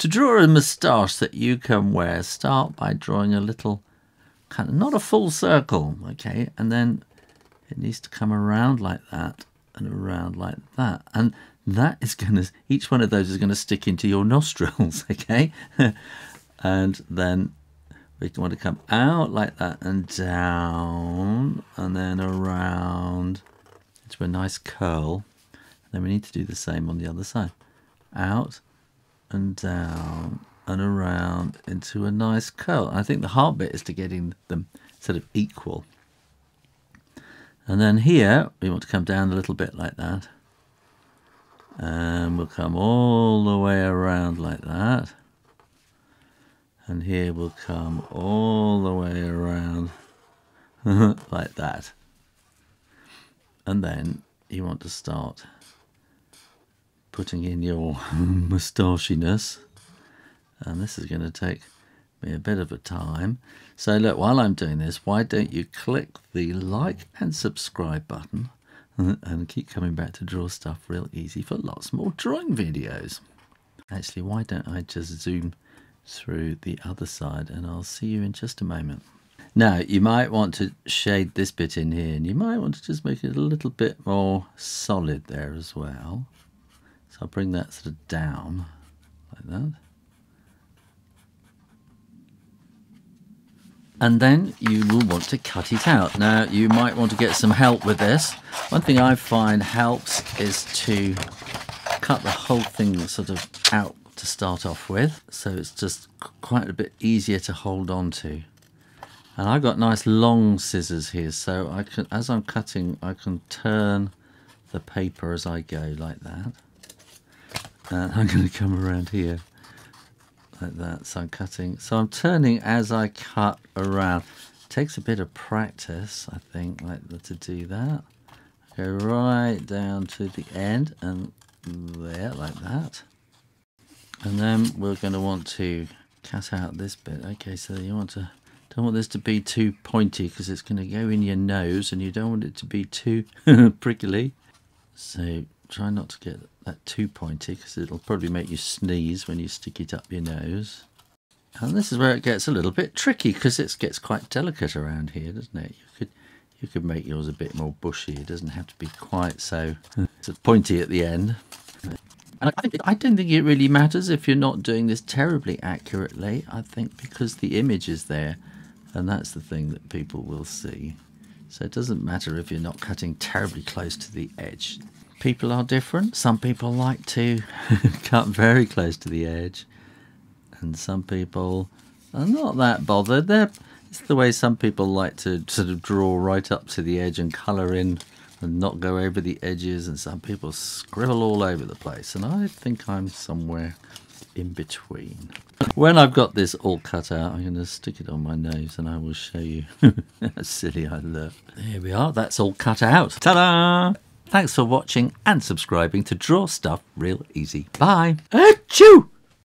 To draw a moustache that you can wear, start by drawing a little, kind of, not a full circle, okay? And then it needs to come around like that and around like that. And that is going to, each one of those is going to stick into your nostrils, okay? And then we want to come out like that and down and then around into a nice curl. And then we need to do the same on the other side. Out and down and around into a nice curl. I think the hard bit is to getting them sort of equal. And then here we want to come down a little bit like that. And we'll come all the way around like that. And here we'll come all the way around like that. And then you want to start putting in your moustachiness. And this is going to take me a bit of a time. So look, while I'm doing this, why don't you click the like and subscribe button and keep coming back to Draw Stuff Real Easy for lots more drawing videos. Actually, why don't I just zoom through the other side and I'll see you in just a moment. Now, you might want to shade this bit in here and you might want to just make it a little bit more solid there as well. So I'll bring that sort of down like that. And then you will want to cut it out. Now, you might want to get some help with this. One thing I find helps is to cut the whole thing sort of out to start off with. So it's just quite a bit easier to hold on to. And I've got nice long scissors here, so I can, as I'm cutting, I can turn the paper as I go like that. And I'm going to come around here. Like that, so I'm cutting, so I'm turning as I cut around. It takes a bit of practice, I think, like to do that. Go right down to the end and there, like that. And then we're going to want to cut out this bit. Okay, so you want to, don't want this to be too pointy because it's going to go in your nose and you don't want it to be too prickly. So try not to get that too pointy because it'll probably make you sneeze when you stick it up your nose. And this is where it gets a little bit tricky because it gets quite delicate around here, doesn't it? You could make yours a bit more bushy. It doesn't have to be quite so pointy at the end. And I don't think it really matters if you're not doing this terribly accurately. I think because the image is there and that's the thing that people will see. So it doesn't matter if you're not cutting terribly close to the edge. People are different. Some people like to cut very close to the edge and some people are not that bothered. It's the way some people like to sort of draw right up to the edge and colour in and not go over the edges, and some people scribble all over the place, and I think I'm somewhere in between. When I've got this all cut out, I'm going to stick it on my nose and I will show you how silly I look. Here we are, that's all cut out. Ta-da! Thanks for watching and subscribing to Draw Stuff Real Easy. Bye! Achoo!